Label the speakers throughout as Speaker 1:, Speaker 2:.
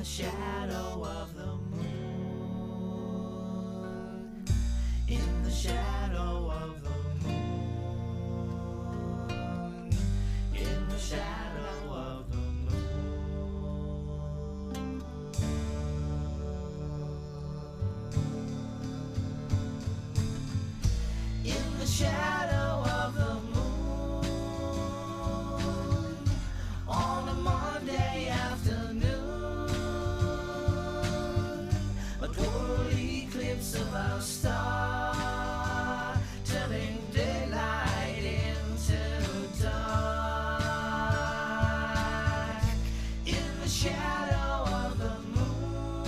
Speaker 1: the shadow of the moon, in the shadow of the moon, in the shadow of the moon, in the shadow of the moon, on a Monday afternoon, a total eclipse of our star, turning daylight into dark, in the shadow of the moon,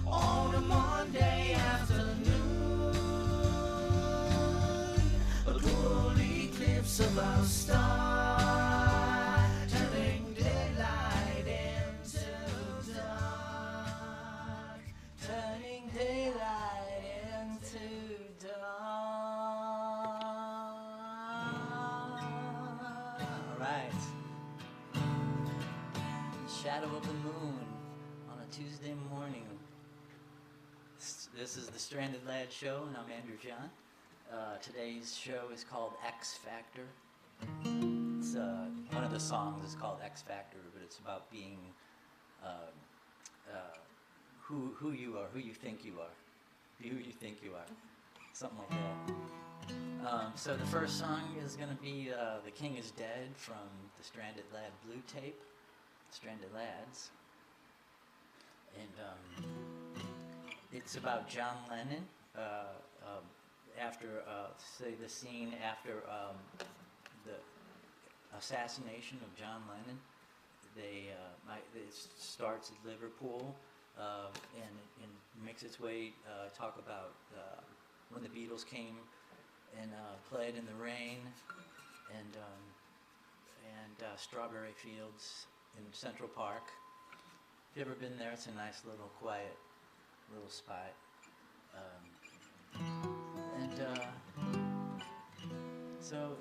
Speaker 1: on a Monday afternoon, a total eclipse of our star, turning daylight into dark, turning daylight into dark. All right. The shadow of the moon on a Tuesday morning. This is the Stranded Lad Show, and I'm Andrew John. Today's show is called X Factor. It's one of the songs is called X Factor, but it's about being who you are, who you think you are, be who you think you are, something like that. So the first song is going to be "The King Is Dead" from the Stranded Lad Blue Tape, Stranded Lads, and it's about John Lennon. After, say, the scene after the assassination of John Lennon, it starts at Liverpool and makes its way, talk about when the Beatles came and played in the rain and strawberry fields in Central Park. If you've ever been there, it's a nice little quiet little spot. So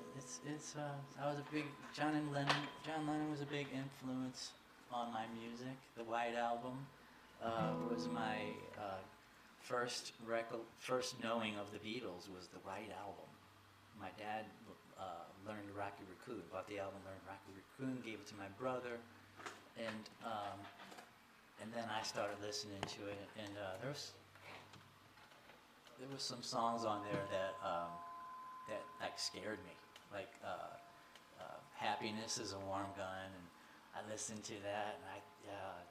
Speaker 1: I was a big John Lennon was a big influence on my music. The White Album was my first knowing of the Beatles was the White Album. My dad learned Rocky Raccoon, bought the album, learned Rocky Raccoon, gave it to my brother, and then I started listening to it, and there was some songs on there that like scared me, like "Happiness Is a Warm Gun," and I listened to that, and I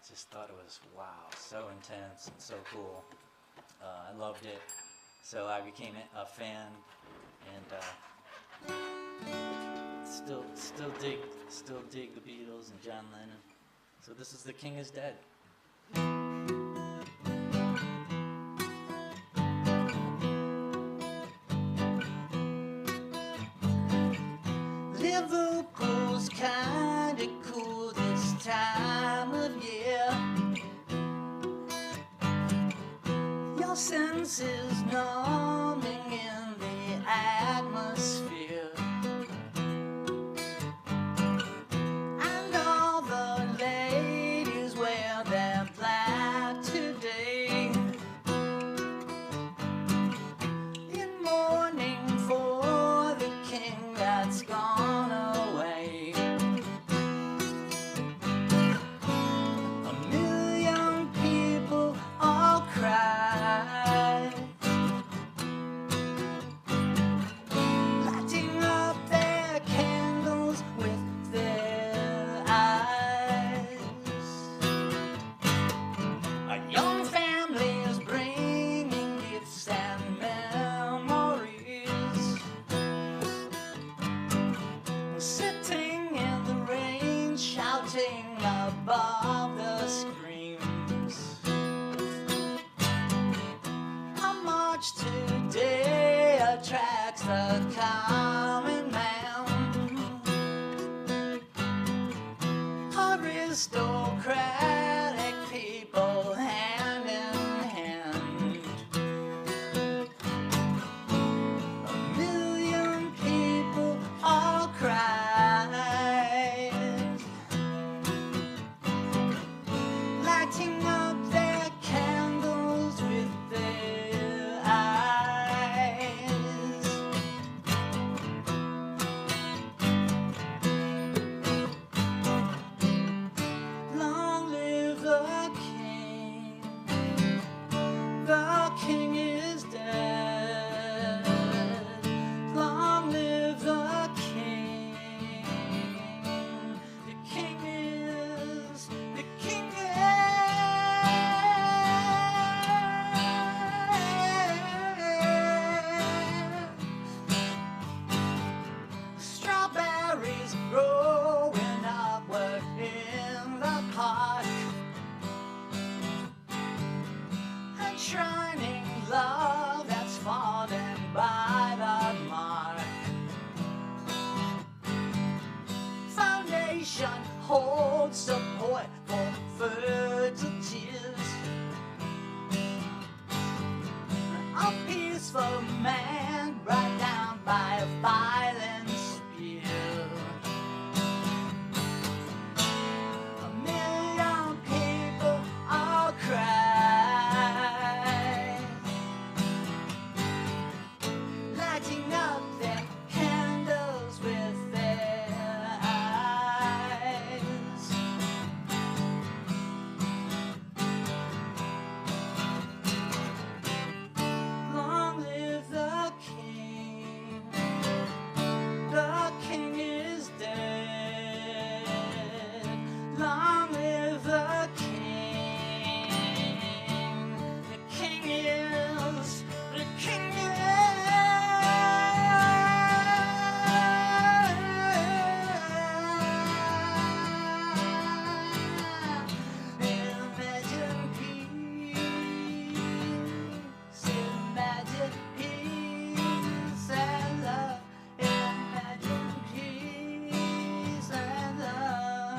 Speaker 1: just thought it was wow, so intense and so cool. I loved it, so I became a fan, and still dig the Beatles and John Lennon. So this is "The King Is Dead." Liverpool's kinda cool this time of year. Your senses numbing in the atmosphere, and all the ladies wear their black today, in mourning for the king that's gone away. A million people all cry, lighting up their candles with their eyes. A young family is bringing gifts and memories, sitting in the rain, shouting above the screams. How much today attracts the common man? Aristocratic people hand in hand. A million people all cry, nation holds support for fertile tears. A peaceful man brought down by a violent spear. A million people all cry, lighting up their candles with their eyes. Long live the king. The king is dead. Long live the king. The king is, the king is. Imagine peace, imagine peace and love. Imagine peace and love.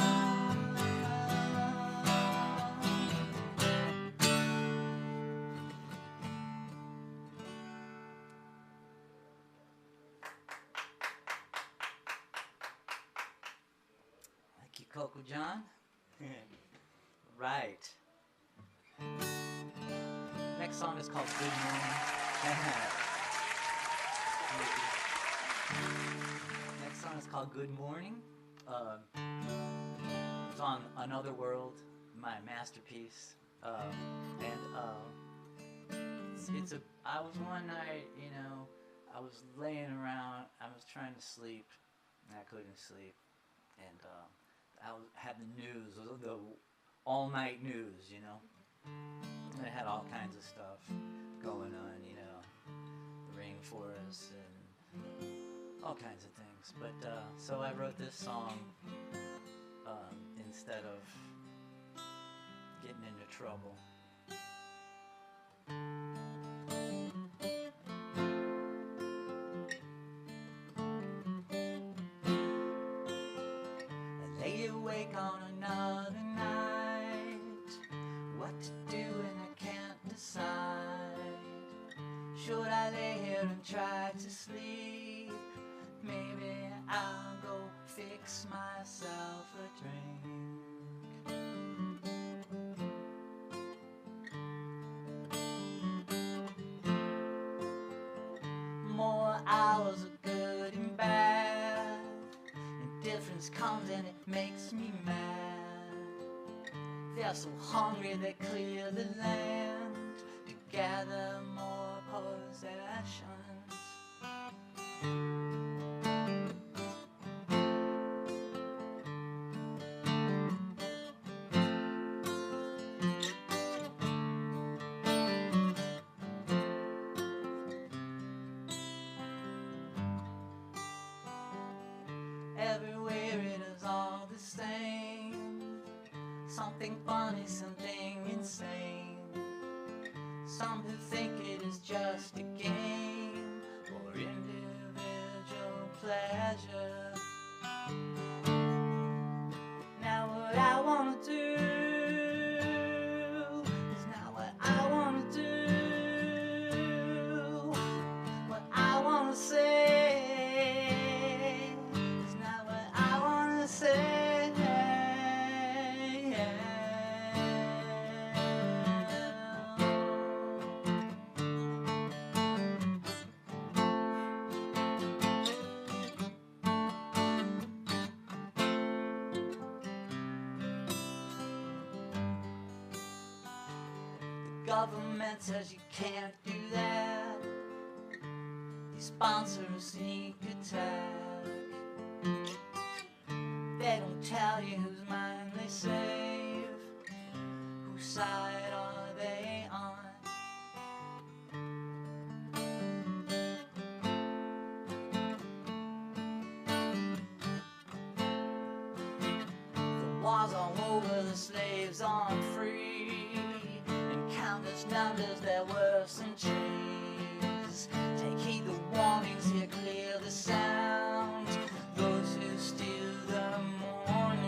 Speaker 1: Thank you, Coco John. Right. Next song is called Good Morning. Next song is called Good Morning. It's on Another World, my masterpiece. I was one night, you know, I was laying around, I was trying to sleep, and I couldn't sleep. And had the news, the all-night news, you know. It had all kinds of stuff going on, you know, the rainforest and all kinds of things. But so I wrote this song instead of getting into trouble. I lay awake on another night, what to do and I can't decide. Should I lay here and try to sleep? Maybe I'll go fix myself a drink. More hours of good and bad, indifference comes and it makes me mad. They're so hungry they clear the land to gather more possessions. Everywhere it is all the same. Something funny, something insane. Some who think it is just a game or individual pleasure. Now what I wanna do is not what I wanna do. What I wanna say is not what I wanna say. The government says you can't do that. They sponsor a sneak attack. They don't tell you whose mind they save. Whose side are they on? The wars all over, the slaves aren't free, and countless numbers they're worse than trees. Take heed the warnings, hear clear the sound. Those who steal the mourning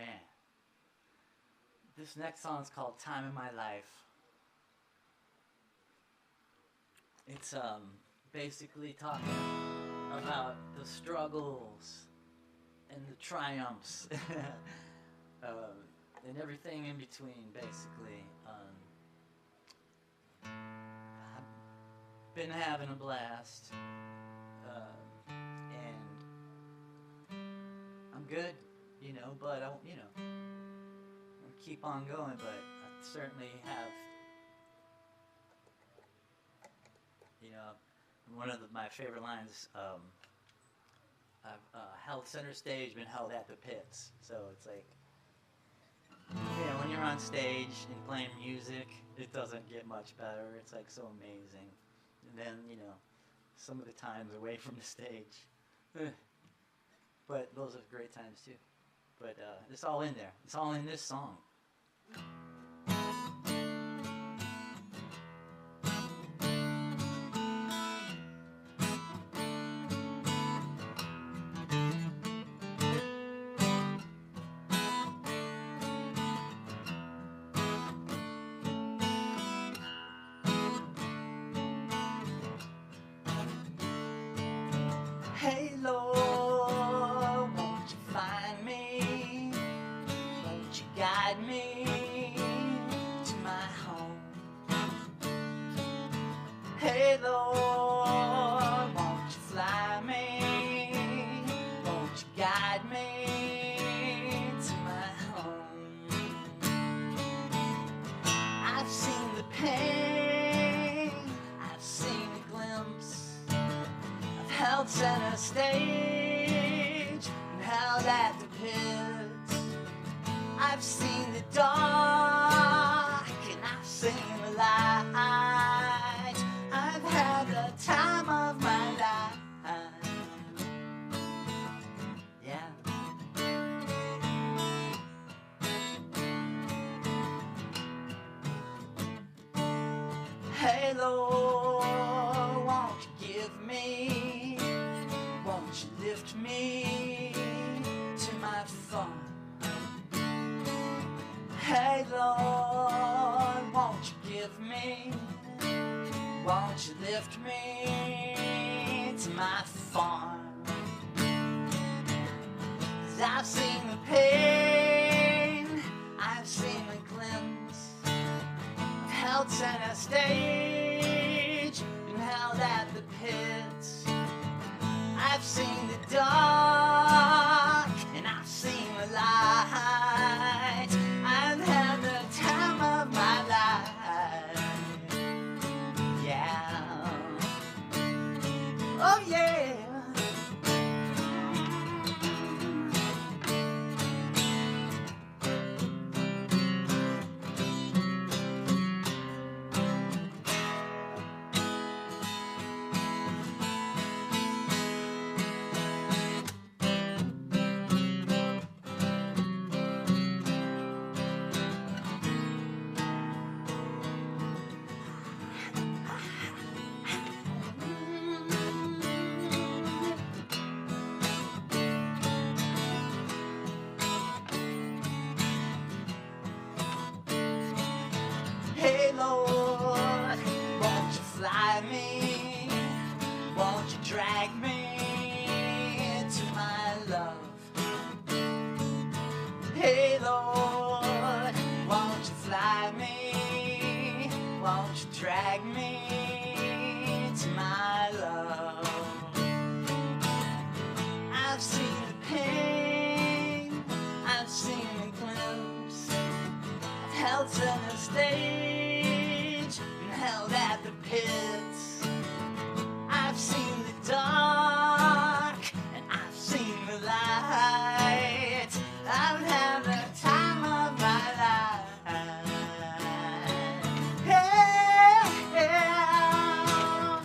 Speaker 1: man. This next song is called Time in My Life. It's basically talking about the struggles and the triumphs and everything in between, basically. I've been having a blast, and I'm good, you know, but I'll keep on going, but I certainly have, one of my favorite lines, I've held center stage, been held at the pits. So it's like, when you're on stage and playing music, it doesn't get much better. It's like so amazing. And then, some of the times away from the stage. But those are great times too. But it's all in there. It's all in this song. Hey Lord, won't you find me? Won't you guide me to my home? Hey Lord, won't you fly me? Won't you guide me to my home? I've seen the pain, I've seen a glimpse, held center stage and held at the pits. I've seen the dark and I've seen the light. I've had the time of my life. Yeah. Hey Lord, won't you give me, won't you lift me to my farm? Hey Lord, won't you give me, won't you lift me to my farm? 'Cause I've seen the pain, I've seen the glimpse, I've held center stage and held at the pits. I've seen the dark and I've seen the light. I've had the time of my life. Yeah. Oh yeah. Hey Lord, won't you fly me? Won't you drag me to my love? Hey Lord, won't you fly me? Won't you drag me to my love? I've seen the pain, I've seen the glimpse, I've held center stage and held at the pits. I've seen the dark and I've seen the light. I've had the time of my life. Yeah, yeah.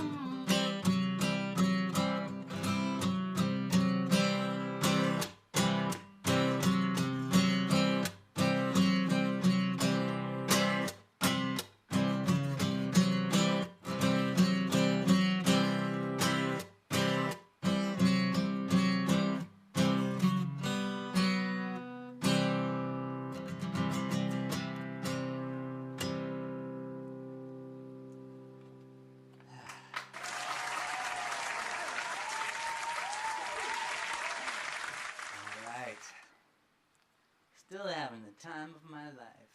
Speaker 1: Still having the time of my life.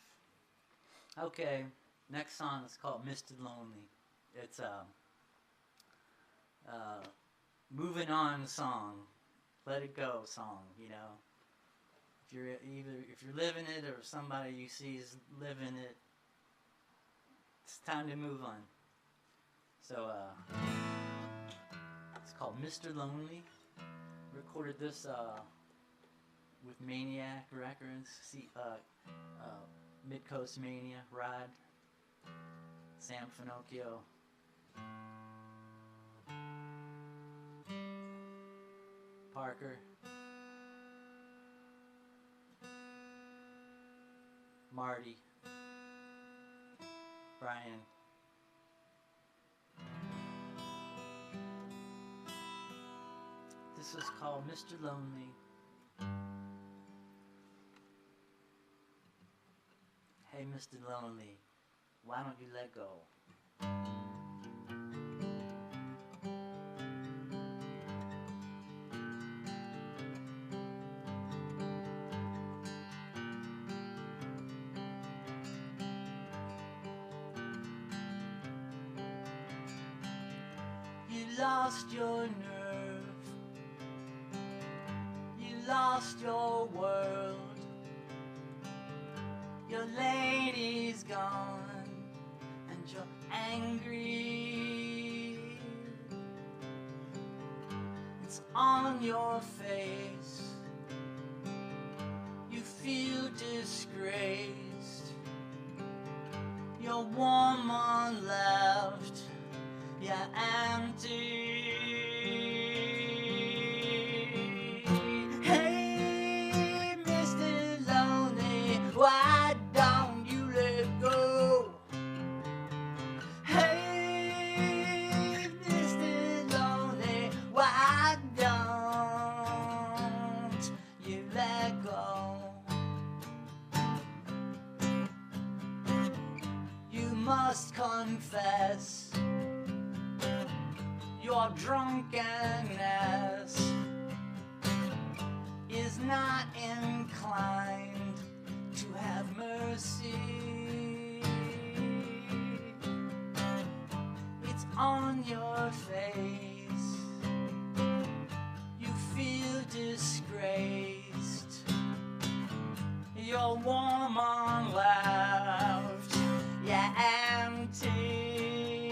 Speaker 1: Okay, next song is called Mr. Lonely. It's a moving on song, let it go song, you know. If you're living it or somebody you see is living it, it's time to move on. So it's called Mr. Lonely. Recorded this with Maniac Records, Mid-Coast Mania, Rod, Sam Finocchio. Parker, Marty, Brian. This was called Mr. Lonely. Hey, Mr. Lonely, why don't you let go? You lost your nerve, you lost your world. Your lady's gone and you're angry. It's on your face. You feel disgraced. Your woman left, you're empty. Hey, Mr. Lonely, why don't you let go? Hey, Mr. Lonely, why don't you let go? You must confess your drunkenness is not inclined to have mercy. It's on your face. You feel disgraced. Your woman left, you're empty.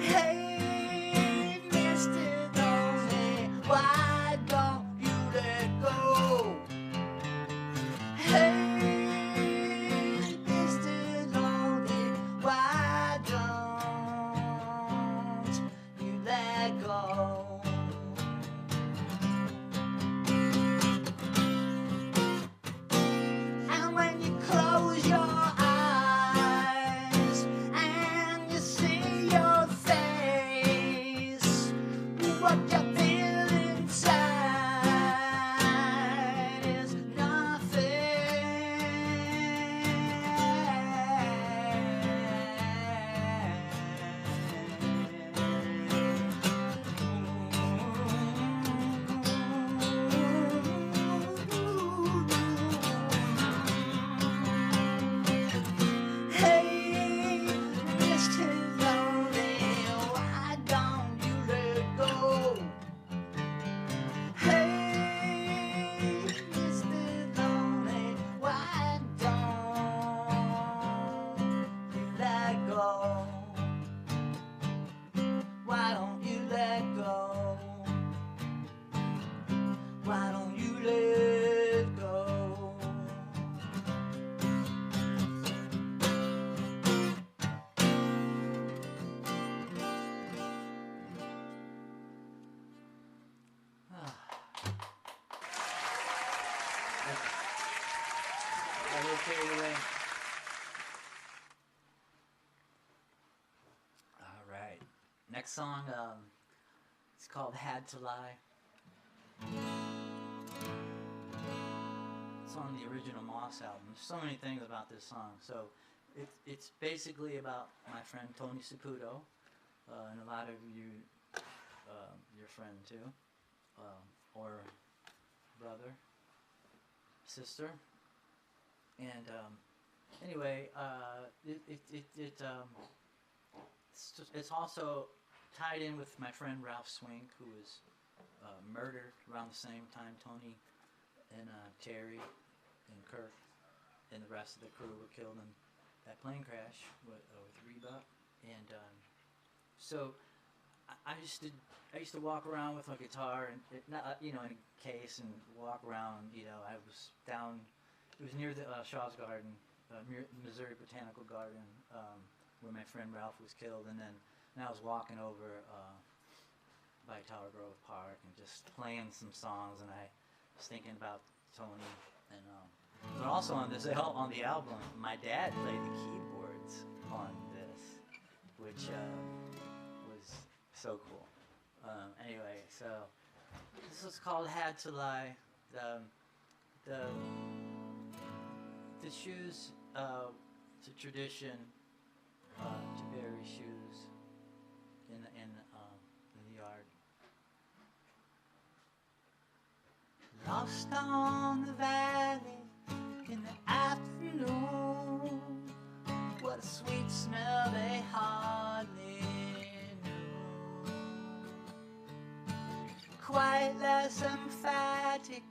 Speaker 1: Hey, Mr. Lonely, why don't you let go? Hey, Mr. Lonely, why don't you let go? And when you close your eyes and you see your face, what you feel inside is Hey, Mr. Lonely, why don't you let go? Hey, Mr. Lonely, why don't you let go? Why don't you let go? Why don't you let go? All right. Next song, it's called "Had to Lie." It's on the original Moss album. There's so many things about this song. So it's basically about my friend Tony Saputo, and a lot of you, your friend too, or brother, sister, and anyway, it's also tied in with my friend Ralph Swink, who was murdered around the same time Tony and Terry and Kirk and the rest of the crew were killed in that plane crash with Reba. And so I used to walk around with my guitar and in a case and walk around. I was down. It was near the Shaw's Garden, Missouri Botanical Garden, where my friend Ralph was killed. And I was walking over by Tower Grove Park and just playing some songs. And I was thinking about Tony. And but also on the album, my dad played the keyboards on this, which was so cool. Anyway, so this was called "Had to Lie." The shoes, it's a tradition to bury shoes in the yard. Lost on the valley in the afternoon, what a sweet smell they hardly knew. Quite less emphatic,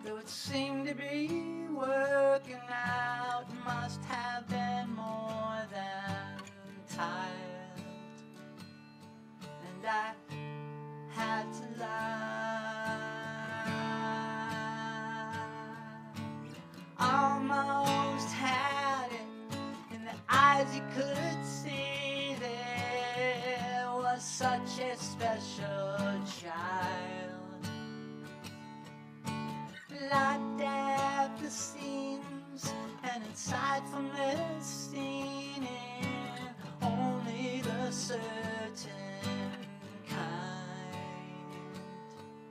Speaker 1: though it seemed to be working out, must have been more than tired. And I had to lie. Almost had it in the eyes you could see. There was such a special child, locked at the seams and inside from the scene in only the certain kind.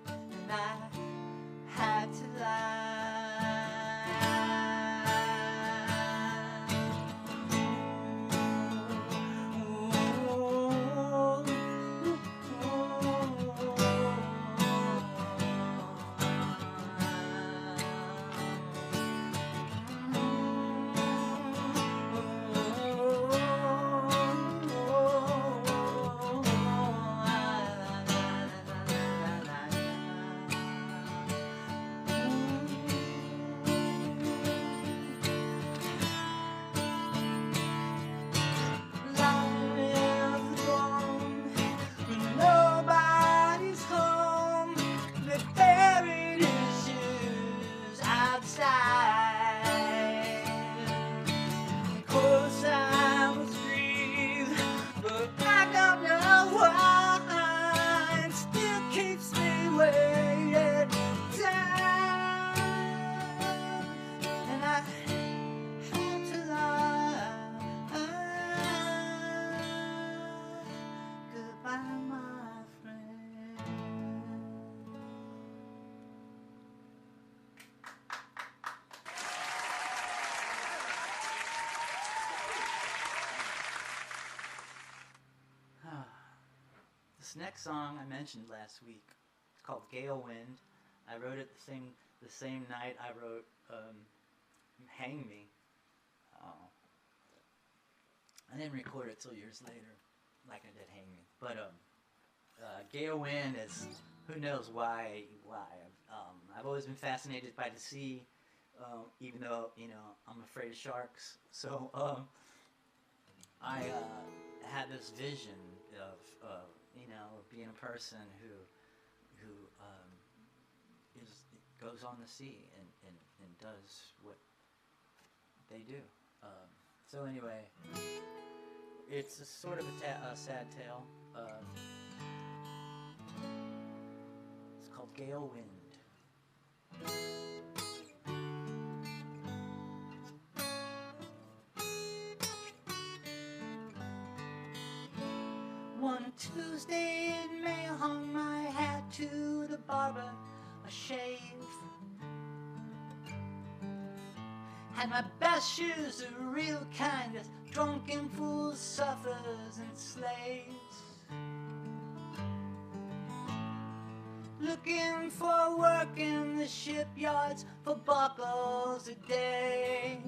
Speaker 1: And I had to lie. This next song I mentioned last week. It's called Gale Wind. I wrote it the same night I wrote Hang Me. I didn't record it till years later, like I did Hang Me. But Gale Wind is, who knows why. I've always been fascinated by the sea, even though, I'm afraid of sharks. So I had this vision of being a person who goes on the sea and does what they do. So anyway, it's a sort of a sad tale. It's called Gale Wind. One Tuesday in May, hung my hat to the barber, a shave. Had my best shoes, the real kind that drunken fools, suffers and slaves. looking for work in the shipyards for buckles a day.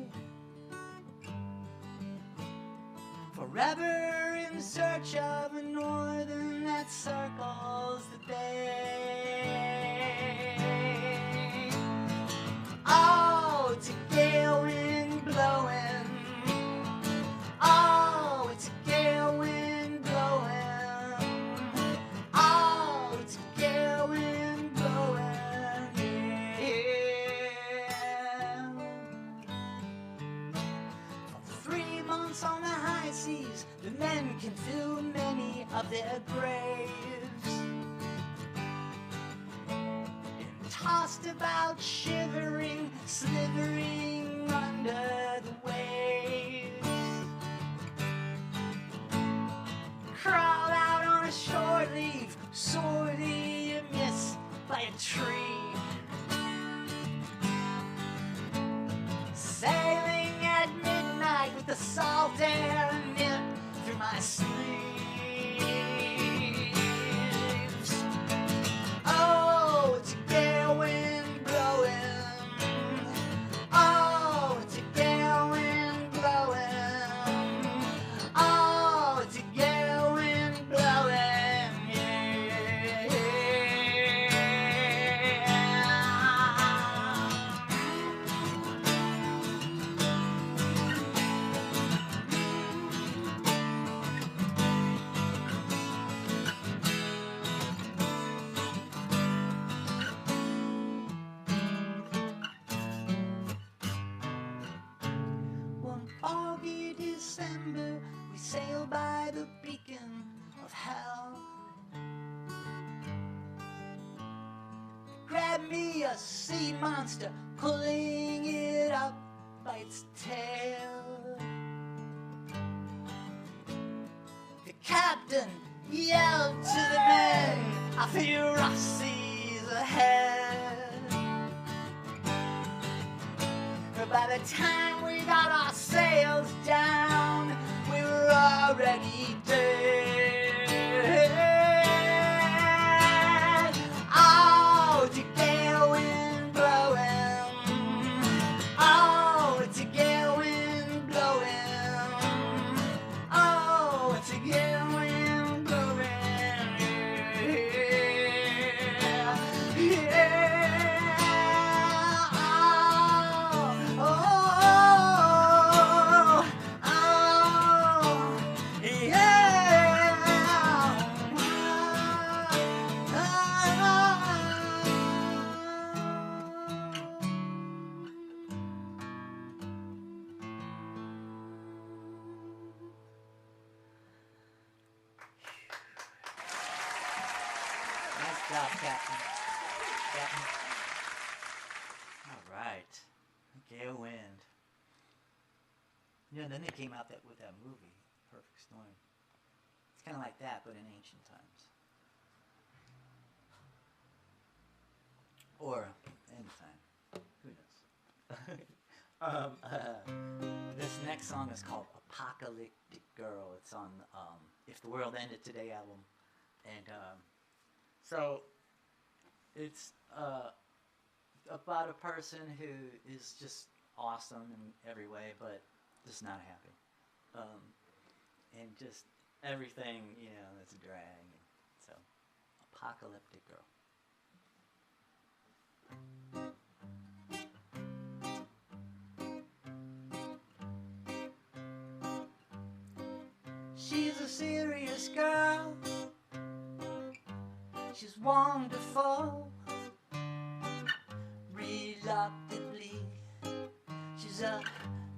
Speaker 1: Forever in search of a northern that circles the bay. Oh, it's a gale wind blowing. Oh, it's a gale wind blowing. Oh, it's a gale wind blowing. Yeah. For 3 months on the high seas, the men can fill many of their graves. And tossed about, shivering, slithering under the waves. Crawl out on a shore leave, sorely missed by a tree. Sailing at midnight with the salt air knit through my sleeves. Oh, it's a gale wind blowing. Oh, it's a gale wind blowing. Oh, it's a gale wind blowing. Yeah. One foggy December, we sail by the beacon of hell. Grabbed me a sea monster, pulling it up by its tail. The captain yelled to the men, "I fear I seas ahead." By the time we got our sails down, we were already dead. Oh, it's a gale wind blowing. Oh, it's a gale wind blowing. Oh, it's a gale wind blowing. Yeah. Yeah. Nice job, Captain. Captain. All right. Gale wind. You know, then they came out with that movie, Perfect Storm. It's kind of like that, but in ancient times. Or any time. Who knows? This next song is called Apocalyptic Girl. It's on If the World Ended Today album. And so it's about a person who is just awesome in every way, but just not happy. And just everything, you know, that's a drag. So, Apocalyptic Girl. She's a serious girl. She's wonderful. Reluctantly, she's a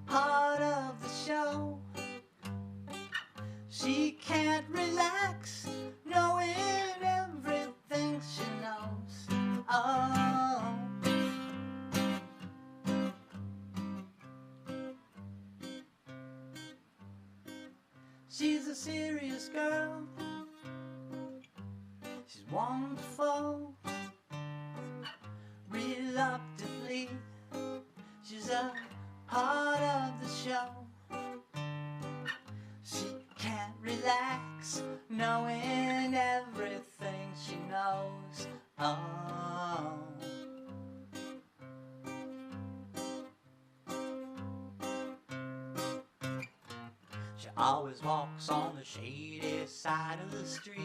Speaker 1: part of the show. She can't relax, knowing everything she knows. Oh, she's a serious girl. She's wonderful. Reluctantly, she's a part of the show. She can't relax, knowing everything she knows. Oh. She always walks on the shady side of the street.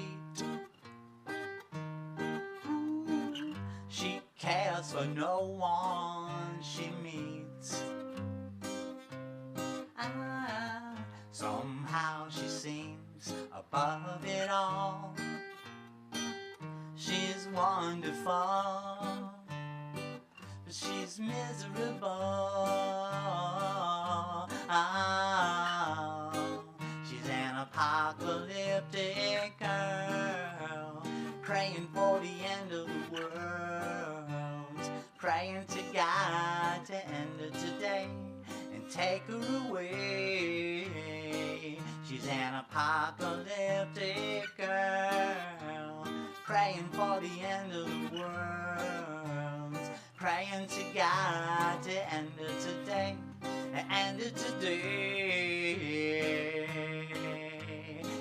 Speaker 1: She cares for no one she meets. Somehow she seems above it all. She's wonderful, but she's miserable. She's an apocalyptic girl, praying for the end of the world, praying to God to end it today and take her away. She's an apocalyptic girl, praying for the end of the world, praying to God to end it today, end it today.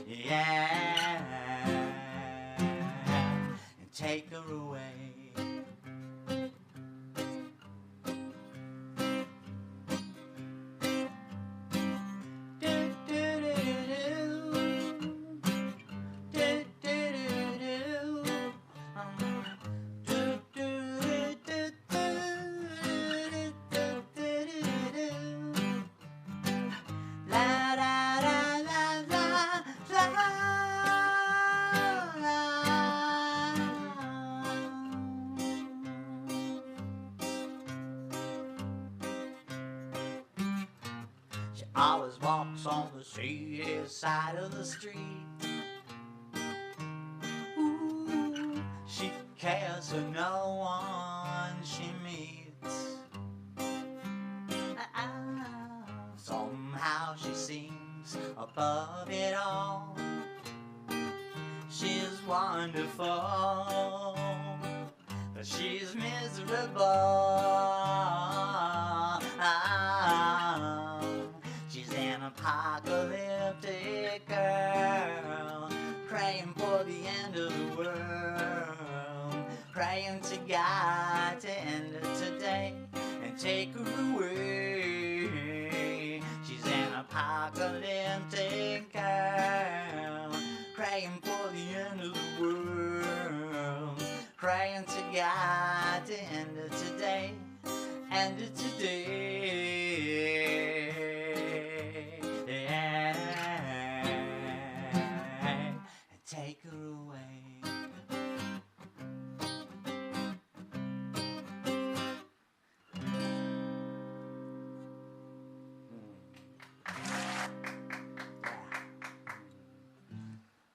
Speaker 1: Yeah, and take her away. Always walks on the shady side of the street. Ooh, she cares for no one she meets. Somehow she seems above it all. She's wonderful, but she's miserable. She's an apocalyptic girl, praying for the end of the world, praying to God to end it today and take her away. She's an apocalyptic girl, praying for the end of the world, praying to God to end it today, end it today. Take her away.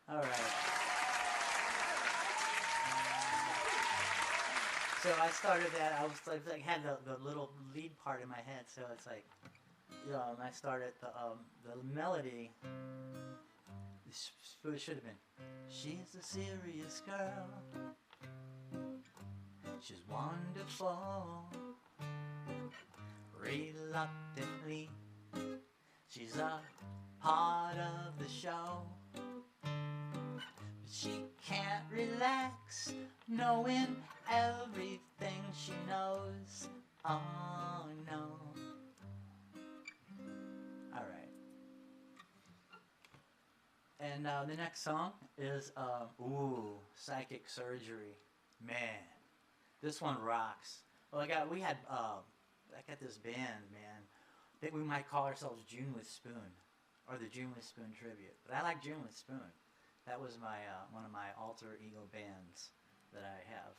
Speaker 1: All right. So I started that. I was like had the little lead part in my head. So it's like, and I started the melody. It should have been. She's a serious girl. She's wonderful. Reluctantly, she's a part of the show. But she can't relax, knowing everything she knows. Oh no. All right. And the next song is, Psychic Surgery. Man, this one rocks. Well, I got this band, man. I think we might call ourselves June with Spoon, or the June with Spoon tribute. But I like June with Spoon. That was my one of my alter ego bands that I have.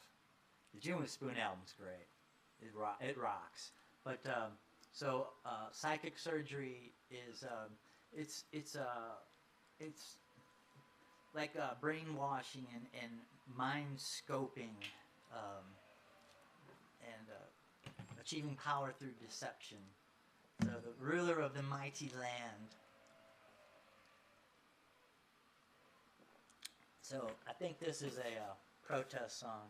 Speaker 1: The June with Spoon album's great. It rocks. But Psychic Surgery is it's like brainwashing and mind scoping and achieving power through deception. So the ruler of the mighty land. So I think this is a protest song.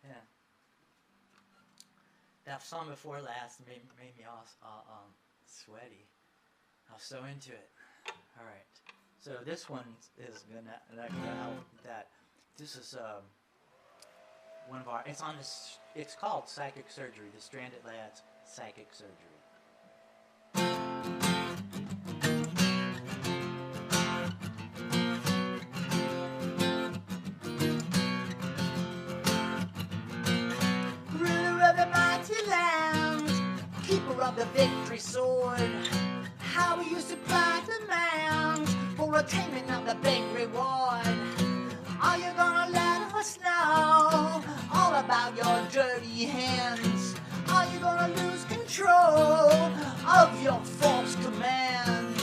Speaker 1: Yeah. That song before last made me all sweaty. I was so into it. All right. So this one is gonna help that. This is one of our. It's called Psychic Surgery. The Stranded Lads Psychic Surgery.
Speaker 2: of the victory sword. How will you supply demand for attainment of the big reward? Are you gonna let us know all about your dirty hands? Are you gonna lose control of your false command?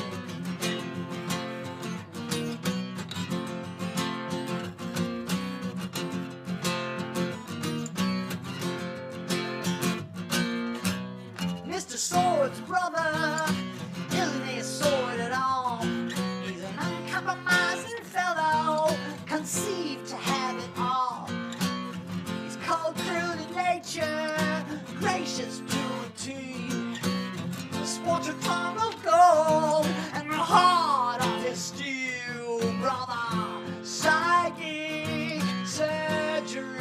Speaker 2: Mr. Sword's brother isn't a sword at all. He's an uncompromising fellow, conceived to have it all. He's cold cruel in nature, gracious to a T. The sports a tongue of gold and the heart of his steel, brother. Psychic surgery,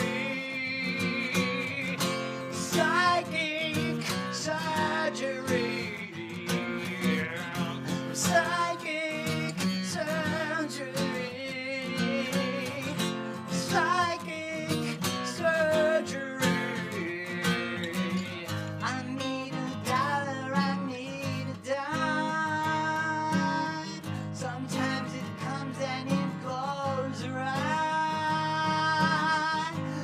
Speaker 2: psychic surgery, psychic surgery, psychic surgery. I need a dollar, I need a dime. Sometimes it comes and it goes right.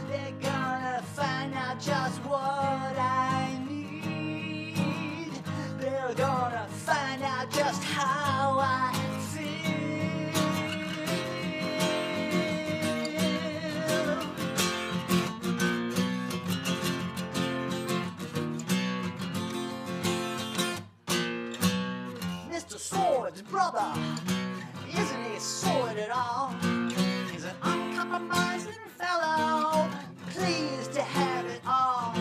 Speaker 2: They're gonna find out just what I need. They're gonna find out just how I feel. Mr. Sword's brother isn't a sword at all. He's an uncompromising fellow, pleased to have it all.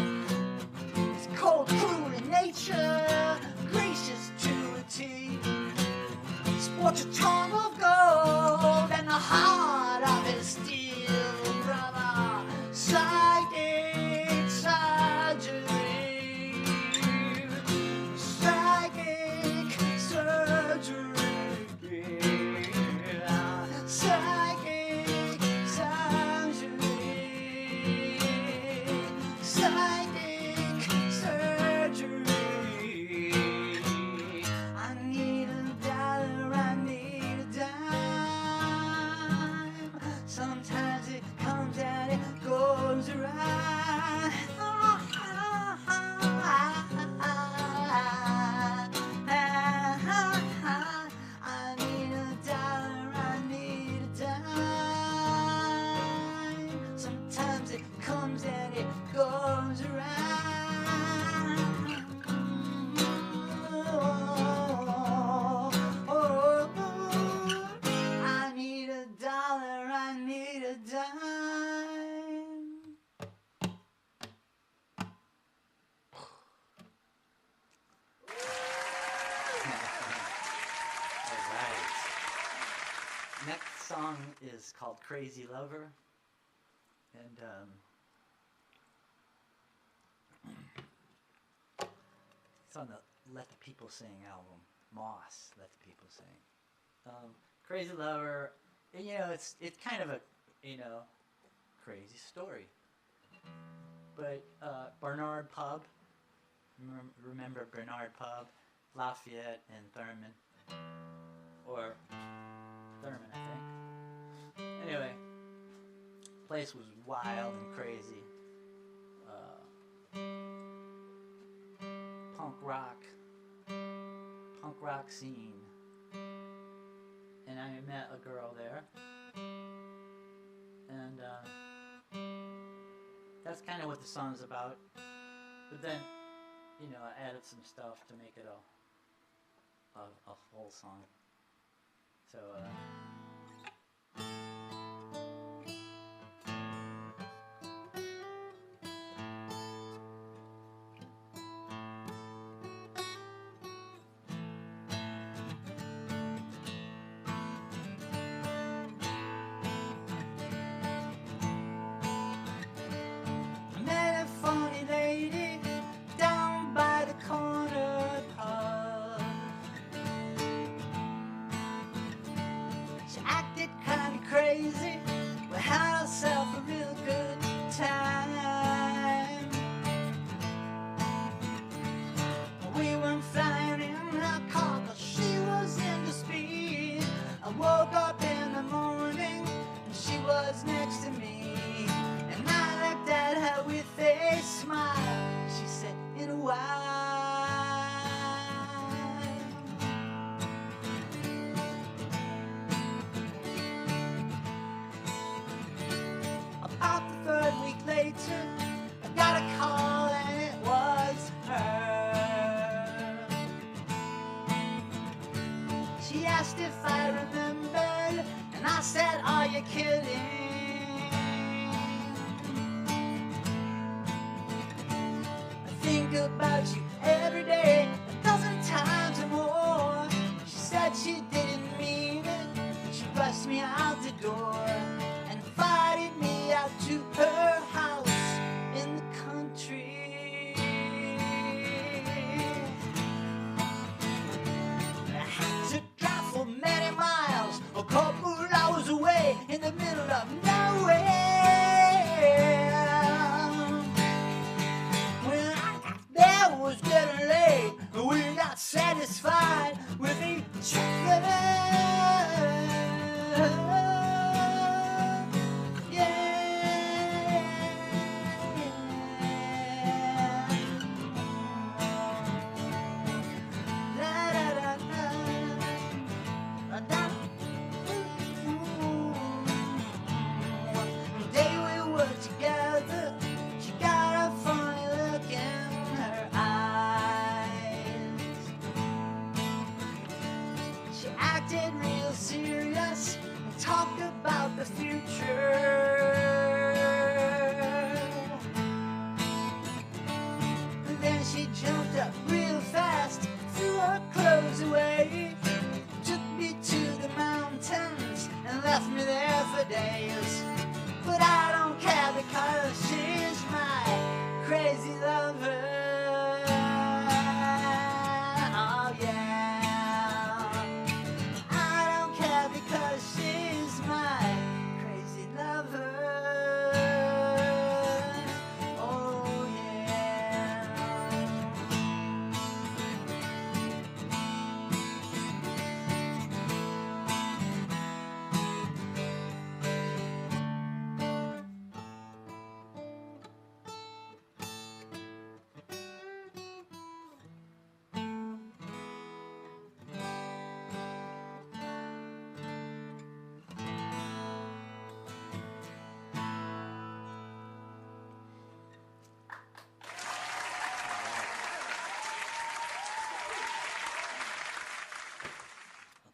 Speaker 2: He's cold, cruel in nature, gracious to a T. Sports a tongue of gold and the heart of his steel, brother. Psychic surgery, psychic surgery, psychic surgery, psychic surgery. I need a dollar, I need a dime. Sometimes it comes and it goes right. I need a dollar, I need a dime. Sometimes it comes and it goes right. I need a dollar, I need a dime.
Speaker 1: Alright. Next song is called Crazy Lover. And it's on the Let the People Sing album. Moss, Let the People Sing. Crazy Lover, you know, it's kind of a, you know, crazy story. But Barnard Pub, remember Barnard Pub? Lafayette and Thurman. Or Thurman, I think. Anyway, place was wild and crazy. Punk rock scene. And I met a girl there. And that's kind of what the song's about. But then, you know, I added some stuff to make it a whole song. So,
Speaker 2: I met a funny lady down by the corner pub. She acted kinda crazy. kidding. I think about you every day, a dozen times or more. She said she didn't mean it. She rushed me out the door and invited me out to her house in the country. I had to drive for many miles, a couple hours away in the middle of nowhere. When I got there, it was getting late, and we were not satisfied with each other. Talked about the future. And then she jumped up real fast, threw her clothes away, took me to the mountains and left me there for days. But I don't care because she's my crazy lover. Oh yeah, I don't care because she's my crazy lover. Oh yeah.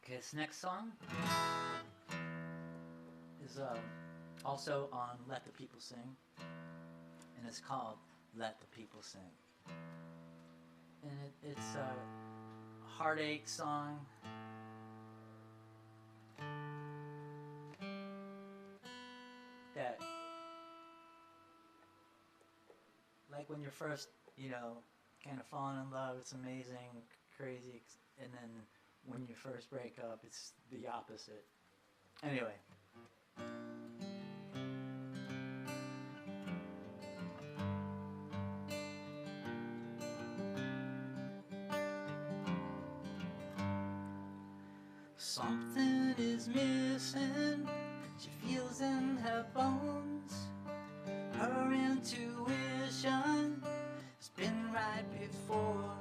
Speaker 1: Okay, this next song is also on Let the People Sing, and it's called Let the People Sing. And it's a heartache song. That, like when you're first, kind of falling in love, it's amazing, crazy, and then when you first break up, it's the opposite. Anyway. Something is missing, she feels in her bones. Her intuition has been right before.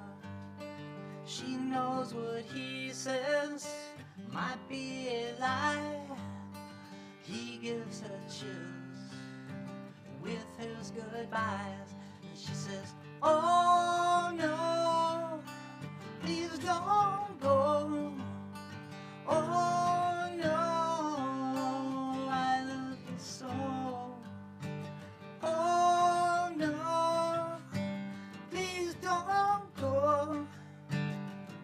Speaker 1: She knows what he says might be a lie. He gives her chills with his goodbyes. And she says, oh no, please don't go. Oh no, I love you so. Oh no, please don't go.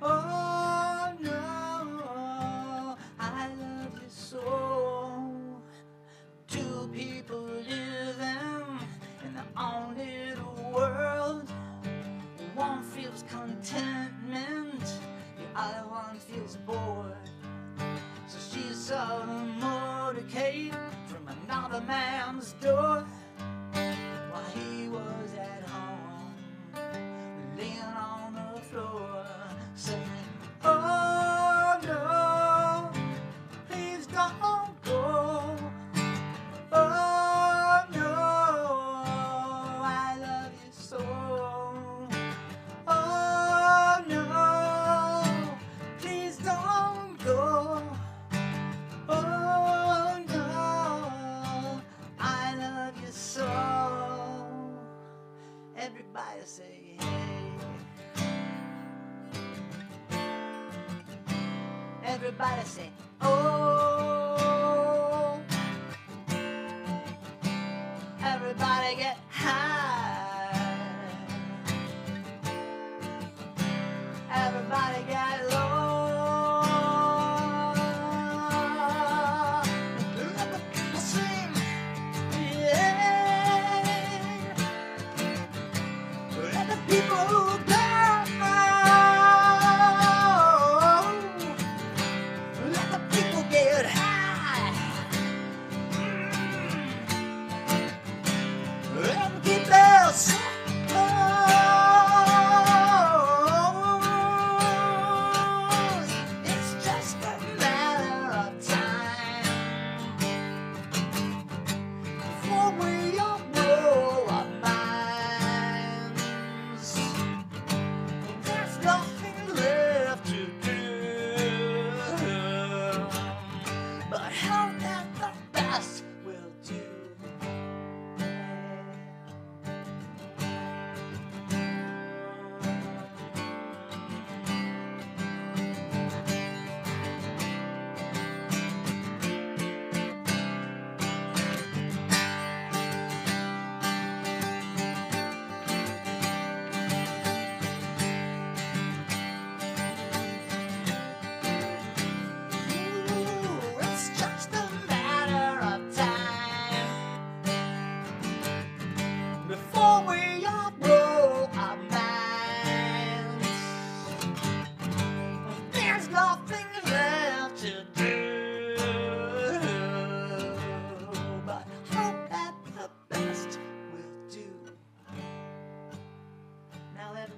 Speaker 1: Oh no, I love you so. Two people living in their own little world. One feels contentment, the other one feels bored. So she saw the motorcade from another man's door, while he was at home, laying on the floor, saying, oh no, please don't go. Oh no, I love you so. Oh no, please don't go. Oh no, I love you so. Everybody say hey. Everybody say oh.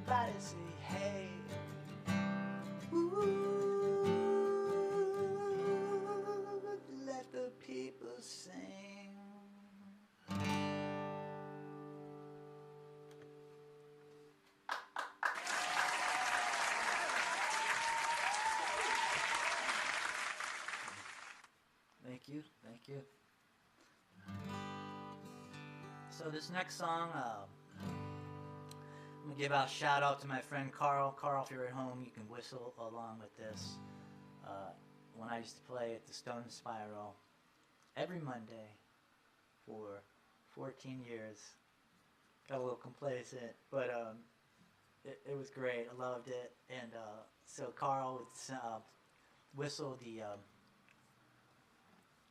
Speaker 1: everybody say hey. Ooh, let the people sing. Thank you, thank you. So this next song, I'm gonna give out a shout out to my friend Carl. Carl, if you're at home, you can whistle along with this. When I used to play at the Stone Spiral every Monday for 14 years, got a little complacent, but it was great. I loved it, and so Carl would whistle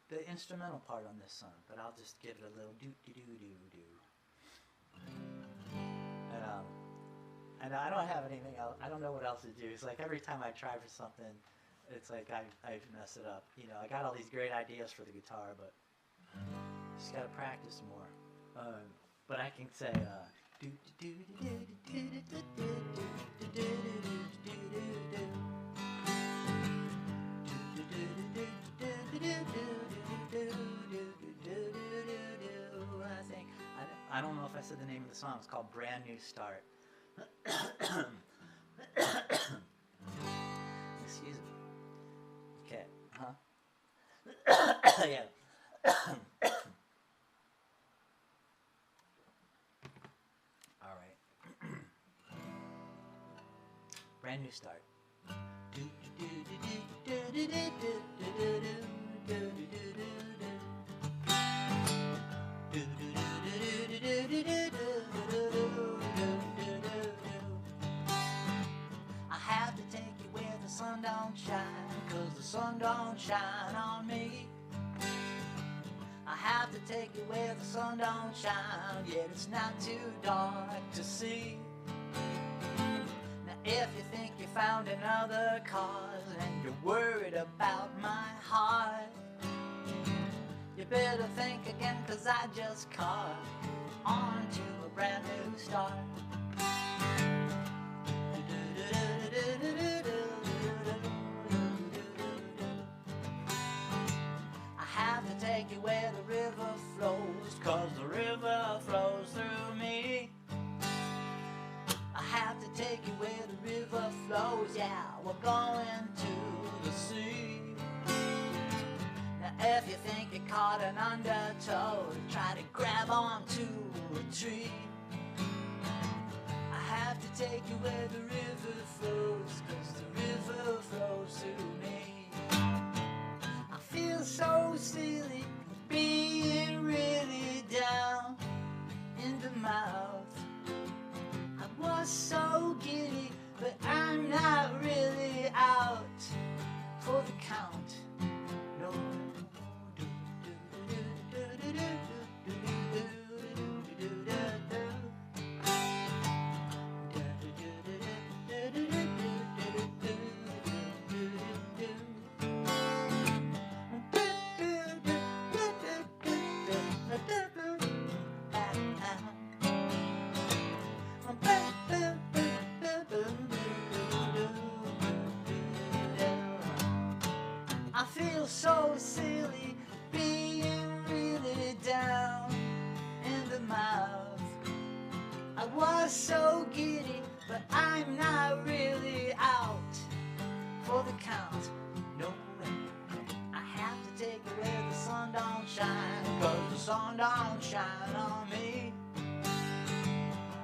Speaker 1: the instrumental part on this song, but I'll just give it a little doo doo doo doo doo. And I don't have anything else. I don't know what else to do. It's like every time I try for something, it's like I mess it up. You know, I got all these great ideas for the guitar, but just gotta practice more. But I can say doo doo doo doo doo doo doo doo doo doo doo. I don't know if I said the name of the song. It's called Brand New Start. Excuse me. Okay. Yeah. All right. Brand New Start. I have to take you where the sun don't shine, 'cause the sun don't shine on me. I have to take you where the sun don't shine, yet it's not too dark to see. Now if you think you found another cause and you're worried about my heart, you better think again, 'cause I just caught on to a brand new start. I have to take you where the river flows, 'cause the river flows through me. I have to take you where the river flows, yeah, we're going to the sea. Now if you think you caught an undertow, try to grab onto a tree. I have to take you where the river flows, 'cause the river flows through me. I feel so silly being really down in the mouth. I was so giddy, but I'm not really out for the count. No. I feel so silly being really down in the mouth. I was so giddy, but I'm not really out for the count. No way. I have to take it where the sun don't shine, 'cause the sun don't shine on me.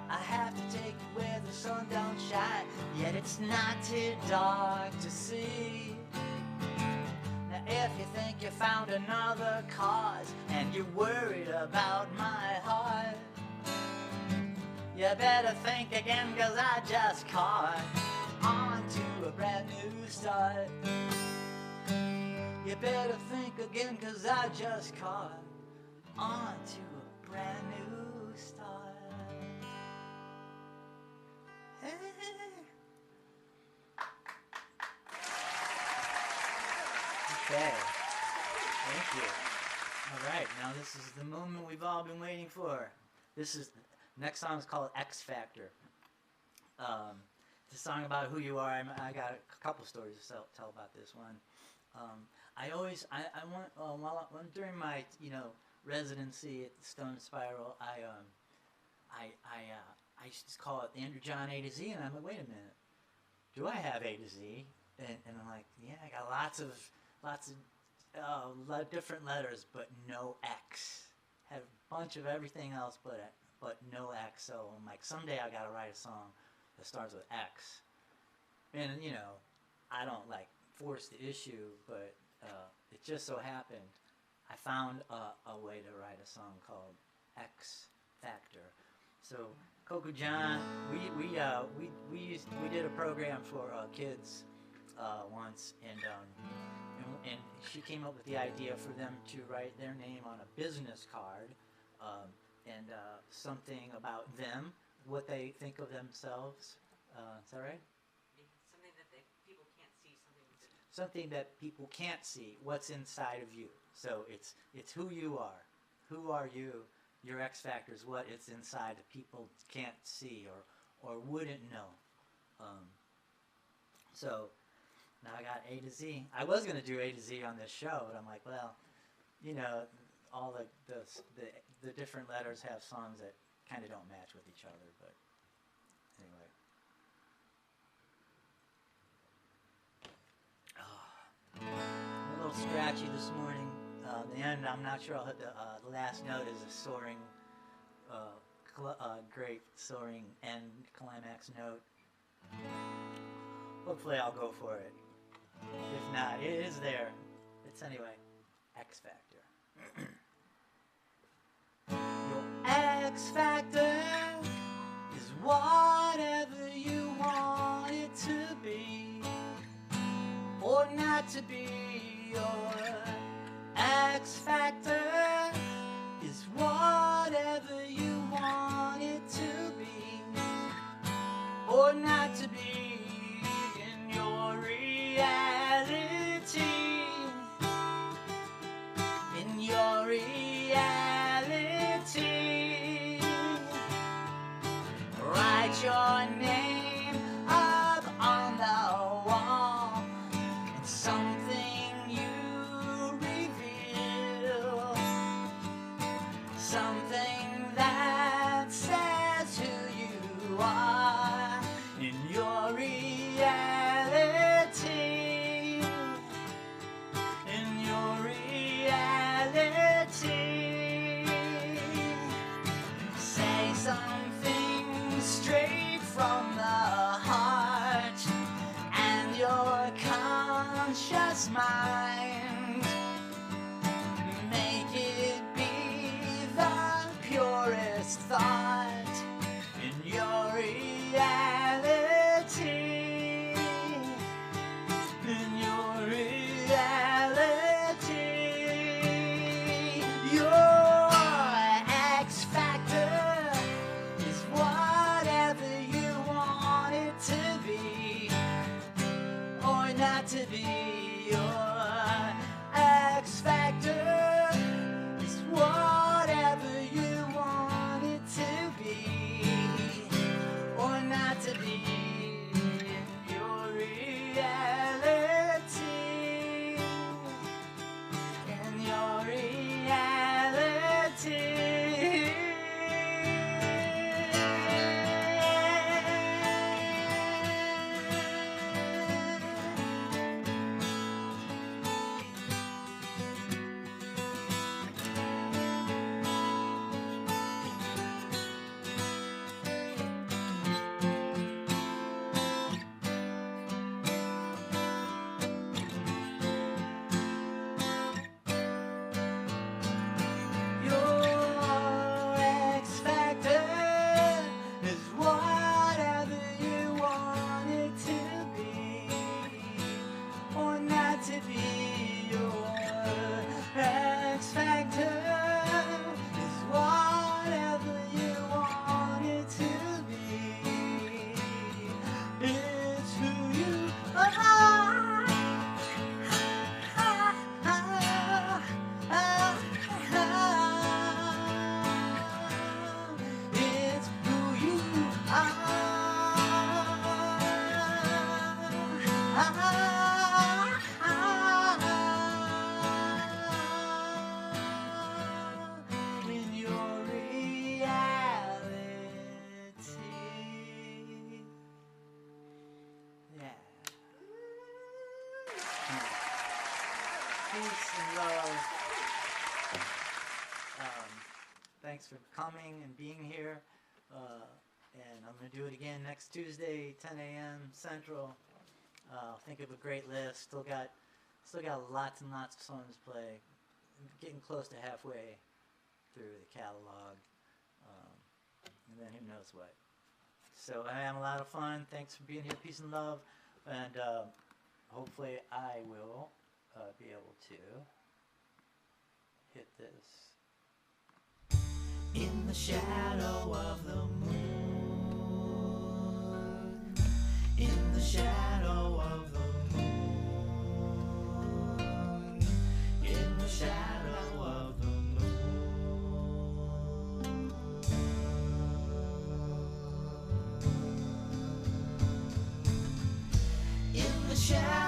Speaker 1: I have to take it where the sun don't shine, yet it's not too dark to see. Now if you think you found another cause and you're worried about my heart, you better think again, 'cause I just caught on to a brand new start. You better think again, 'cause I just caught on to a brand new start. Hey. Okay, thank you. All right, now this is the moment we've all been waiting for. This is, next song is called X Factor. It's a song about who you are. I got a couple stories to tell about this one. I always, I want, during my, residency at the Stone Spiral, I used to call it Andrew John A to Z, and I'm like, wait a minute, do I have A to Z? And I'm like, yeah, I got lots of different letters, but no X. Have a bunch of everything else, but no X. So I'm like, someday I gotta write a song that starts with X. And I don't like force the issue, but it just so happened I found a way to write a song called X Factor. So Coco John, we did a program for kids once, and she came up with the idea for them to write their name on a business card, and something about them, what they think of themselves. Is that right?
Speaker 3: Something that people can't see.
Speaker 1: Something that people can't see. What's inside of you? So it's who you are. Who are you? Your X factor is what it's inside that people can't see or wouldn't know. So now I got A to Z. I was gonna do A to Z on this show, but I'm like, well, all the different letters have songs that kind of don't match with each other. But anyway, I'm a little scratchy this morning. The end, I'm not sure I'll hit the last note is a soaring, great soaring end climax note. Hopefully I'll go for it. If not, it is there. It's anyway, X Factor. Your X Factor is whatever you want it to be, or not to be. Your X Factor is whatever you want it to be, or not to be. In your reality, in your reality, write your name up on the wall, and something you reveal, something that says who you are. In your reality, in your reality, say something straight from the heart and your conscious mind. Make it be the purest thought. In your reality, in your reality, your X Factor is whatever you want it to be, or not to be. Your X Factor is whatever you want it to be, or not to be. In your reality, in your reality. Thanks for coming and being here. And I'm going to do it again next Tuesday, 10 a.m. Central. Think of a great list. Still got lots and lots of songs to play. I'm getting close to halfway through the catalog. And then who knows what. So I am a lot of fun. Thanks for being here. Peace and love. And hopefully I will be able to hit this. In the shadow of the moon, in the shadow of the moon, in the shadow of the moon, in the shadow